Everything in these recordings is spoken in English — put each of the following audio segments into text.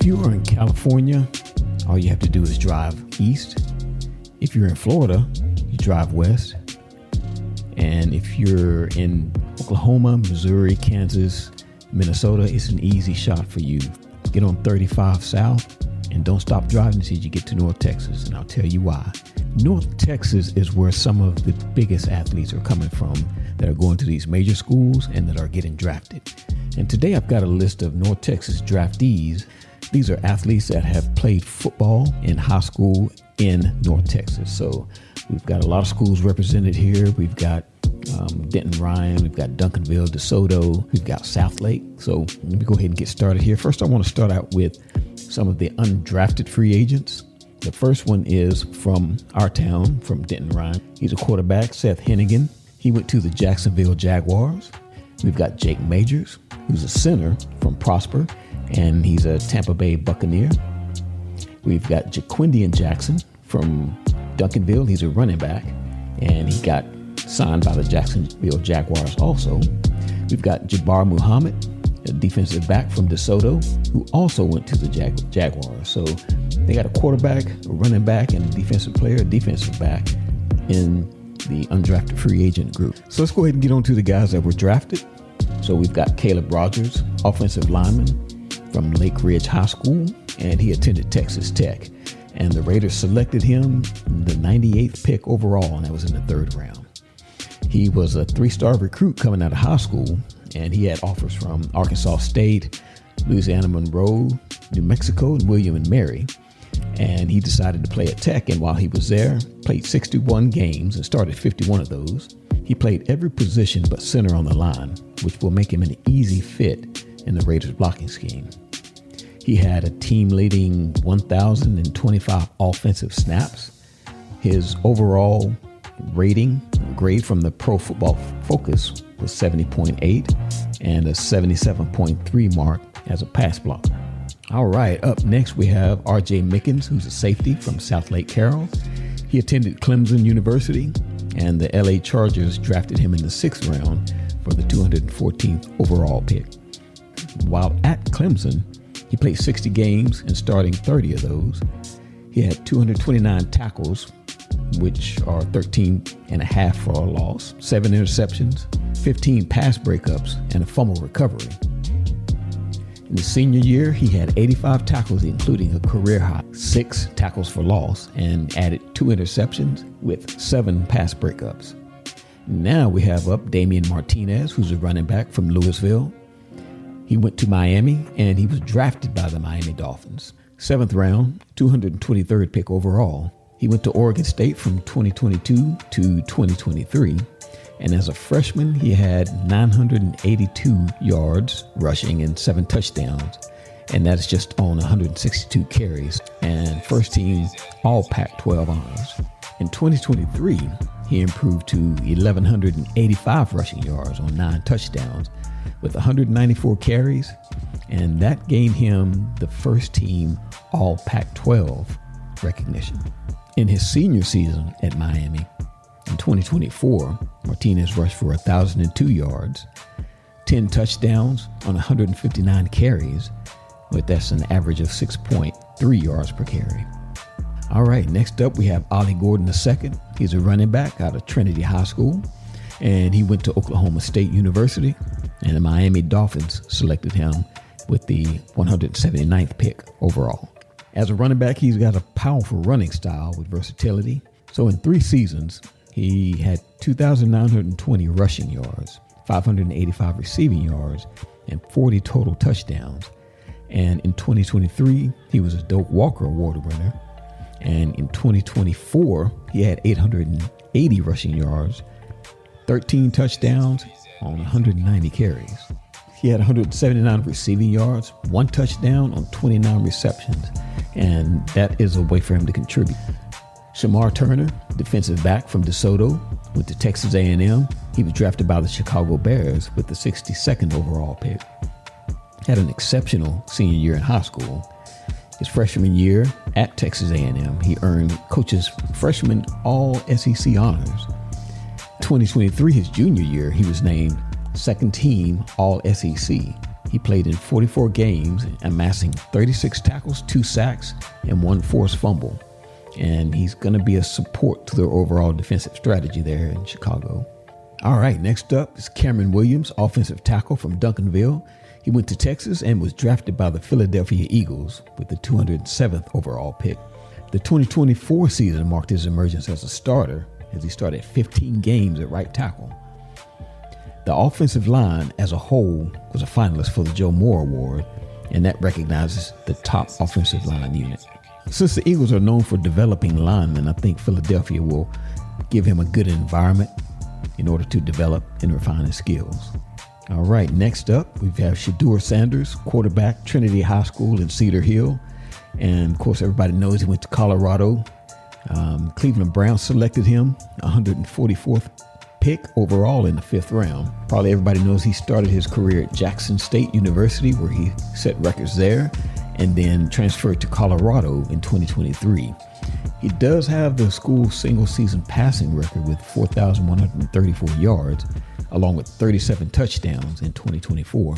If you are in California, all you have to do is drive east. If you're in Florida, you drive west. And if you're in Oklahoma, Missouri, Kansas, Minnesota, it's an easy shot for you. Get on 35 South and don't stop driving until you get to North Texas, and I'll tell you why. North Texas is where some of the biggest athletes are coming from that are going to these major schools and that are getting drafted. And today I've got a list of North Texas draftees. These are athletes that have played football in high school in North Texas. So we've got a lot of schools represented here. We've got Denton Ryan, we've got Duncanville, DeSoto, we've got Southlake. So let me go ahead and get started here. First, I want to start out with some of the undrafted free agents. The first one is from our town, from Denton Ryan. He's a quarterback, Seth Hennigan. He went to the Jacksonville Jaguars. We've got Jake Majors, who's a center from Prosper, and he's a Tampa Bay Buccaneer. We've got Jaquindian Jackson from Duncanville. He's a running back, and he got signed by the Jacksonville Jaguars also. We've got Jabbar Muhammad, a defensive back from DeSoto, who also went to the Jaguars. So they got a quarterback, a running back, and a defensive player, a defensive back in the undrafted free agent group. So let's go ahead and get on to the guys that were drafted. So we've got Caleb Rogers, offensive lineman from Lake Ridge High School, and he attended Texas Tech. And the Raiders selected him the 98th pick overall, and that was in the third round. He was a 3-star recruit coming out of high school, and he had offers from Arkansas State, Louisiana Monroe, New Mexico, and William and Mary. And he decided to play at Tech, and while he was there, played 61 games and started 51 of those. He played every position but center on the line, which will make him an easy fit in the Raiders blocking scheme. He had a team-leading 1,025 offensive snaps. His overall rating grade from the Pro Football Focus was 70.8 and a 77.3 mark as a pass blocker. All right, up next we have RJ Mickens, who's a safety from Southlake Carroll. He attended Clemson University, and the LA Chargers drafted him in the 6th round for the 214th overall pick. While at Clemson, he played 60 games and starting 30 of those. He had 229 tackles, which are 13 and a half for a loss, 7 interceptions, 15 pass breakups, and a fumble recovery. In his senior year, he had 85 tackles, including a career high 6 tackles for loss, and added 2 interceptions with 7 pass breakups. Now we have up Damian Martinez, who's a running back from Louisville. He went to Miami, and he was drafted by the Miami Dolphins. 7th round, 223rd pick overall. He went to Oregon State from 2022 to 2023. And as a freshman, he had 982 yards rushing and 7 touchdowns. And that's just on 162 carries and first team all Pac-12 honors. In 2023, he improved to 1,185 rushing yards on 9 touchdowns with 194 carries. And that gained him the first team all Pac-12 recognition. In his senior season at Miami, in 2024, Martinez rushed for 1,002 yards, 10 touchdowns on 159 carries, but that's an average of 6.3 yards per carry. All right, next up we have Ollie Gordon II. He's a running back out of Trinity High School, and he went to Oklahoma State University, and the Miami Dolphins selected him with the 179th pick overall. As a running back, he's got a powerful running style with versatility. So in 3 seasons, he had 2,920 rushing yards, 585 receiving yards, and 40 total touchdowns. And in 2023, he was a Doak Walker Award winner. And in 2024, he had 880 rushing yards, 13 touchdowns on 190 carries. He had 179 receiving yards, 1 touchdown on 29 receptions, and that is a way for him to contribute. Shamar Turner, defensive back from DeSoto, went to Texas A&M. He was drafted by the Chicago Bears with the 62nd overall pick. Had an exceptional senior year in high school. His freshman year at Texas A&M, he earned coach's freshman All-SEC honors. 2023, his junior year, he was named second team All-SEC. He played in 44 games, amassing 36 tackles, 2 sacks, and 1 forced fumble. And he's going to be a support to their overall defensive strategy there in Chicago. All right, next up is Cameron Williams, offensive tackle from Duncanville. He went to Texas and was drafted by the Philadelphia Eagles with the 207th overall pick. The 2024 season marked his emergence as a starter as he started 15 games at right tackle. The offensive line as a whole was a finalist for the Joe Moore Award, and that recognizes the top offensive line unit. Since the Eagles are known for developing linemen, I think Philadelphia will give him a good environment in order to develop and refine his skills. All right, next up, we have Shedeur Sanders, quarterback, Trinity High School in Cedar Hill. And of course, everybody knows he went to Colorado. Cleveland Browns selected him, 144th pick overall in the 5th round. Probably everybody knows he started his career at Jackson State University, where he set records there, and then transferred to Colorado in 2023. He does have the school single-season passing record with 4,134 yards, along with 37 touchdowns in 2024,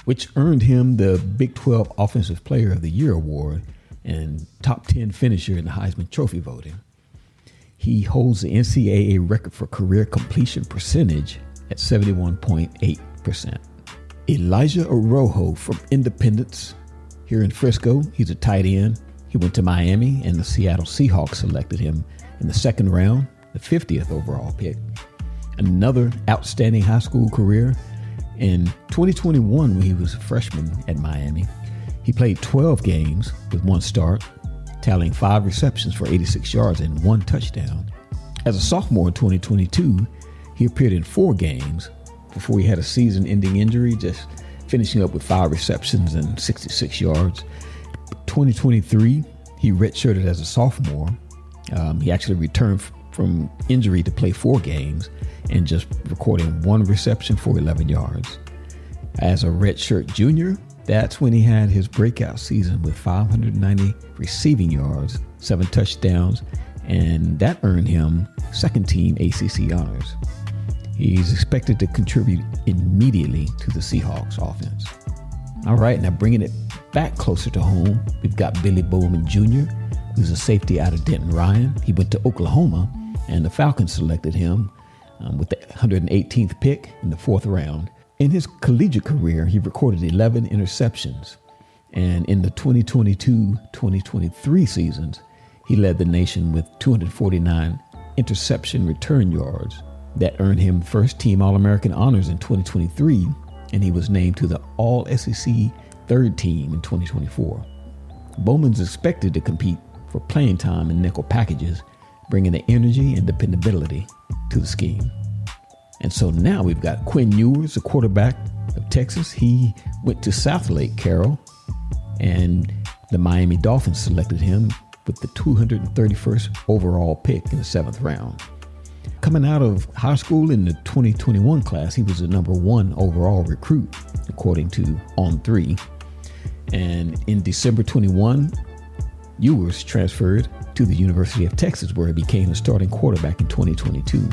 which earned him the Big 12 Offensive Player of the Year award and top 10 finisher in the Heisman Trophy voting. He holds the NCAA record for career completion percentage at 71.8%. Elijah Araujo from Independence here in Frisco. He's a tight end. He went to Miami, and the Seattle Seahawks selected him in the 2nd round, the 50th overall pick. Another outstanding high school career. In 2021, when he was a freshman at Miami, he played 12 games with 1 start, tallying 5 receptions for 86 yards and 1 touchdown. As a sophomore in 2022, he appeared in 4 games before he had a season-ending injury, just finishing up with 5 receptions and 66 yards. 2023, he redshirted as a sophomore. He actually returned from injury to play 4 games and just recording 1 reception for 11 yards. As a redshirt junior, that's when he had his breakout season with 590 receiving yards, 7 touchdowns, and that earned him 2nd team ACC honors. He's expected to contribute immediately to the Seahawks offense. All right, now bringing it back closer to home, we've got Billy Bowman Jr., who's a safety out of Denton Ryan. He went to Oklahoma, and the Falcons selected him with the 118th pick in the 4th round. In his collegiate career, he recorded 11 interceptions, and in the 2022-2023 seasons, he led the nation with 249 interception return yards. That earned him 1st team All-American honors in 2023, and he was named to the All-SEC 3rd team in 2024. Bowman's expected to compete for playing time in nickel packages, bringing the energy and dependability to the scheme. And so now we've got Quinn Ewers, a quarterback of Texas. He went to Southlake Carroll, and the Miami Dolphins selected him with the 231st overall pick in the 7th round. Coming out of high school in the 2021 class, he was the number 1 overall recruit, according to On3. And in December 21, Ewers transferred to the University of Texas, where he became the starting quarterback in 2022.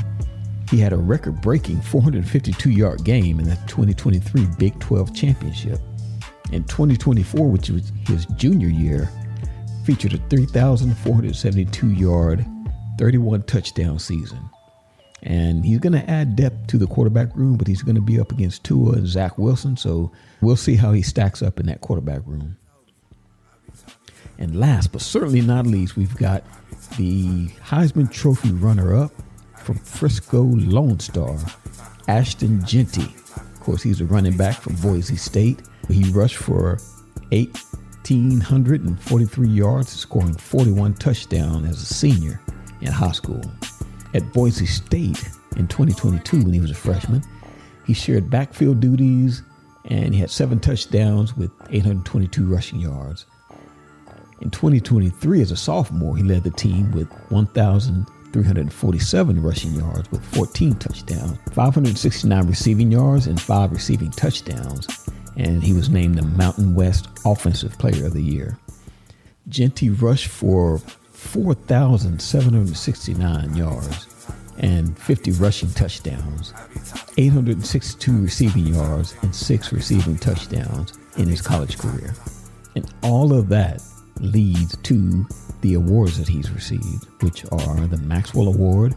He had a record-breaking 452-yard game in the 2023 Big 12 Championship. In 2024, which was his junior year, featured a 3,472-yard, 31-touchdown season. And he's going to add depth to the quarterback room, but he's going to be up against Tua and Zach Wilson, so we'll see how he stacks up in that quarterback room. And last, but certainly not least, we've got the Heisman Trophy runner-up from Frisco Lone Star, Ashton Jeanty. Of course, he's a running back from Boise State. He rushed for 1,843 yards, scoring 41 touchdowns as a senior in high school. At Boise State in 2022, when he was a freshman, he shared backfield duties, and he had 7 touchdowns with 822 rushing yards. In 2023, as a sophomore, he led the team with 1,347 rushing yards with 14 touchdowns, 569 receiving yards, and 5 receiving touchdowns, and he was named the Mountain West Offensive Player of the Year. Jeanty rushed for 4,769 yards, and 50 rushing touchdowns, 862 receiving yards, and 6 receiving touchdowns in his college career. And all of that leads to the awards that he's received, which are the Maxwell Award,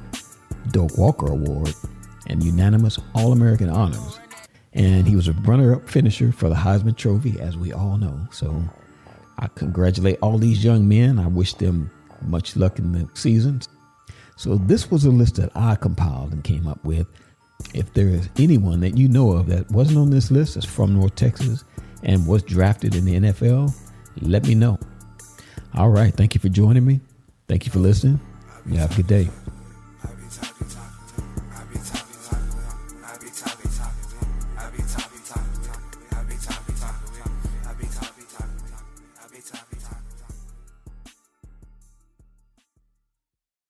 Doak Walker Award, and unanimous All-American honors. And he was a runner-up finisher for the Heisman Trophy, as we all know. So I congratulate all these young men. I wish them much luck in the season. So this was a list that I compiled and came up with. If there is anyone that you know of that wasn't on this list, that's from North Texas and was drafted in the NFL, let me know. All right. Thank you for joining me. Thank you for listening. You have a good day.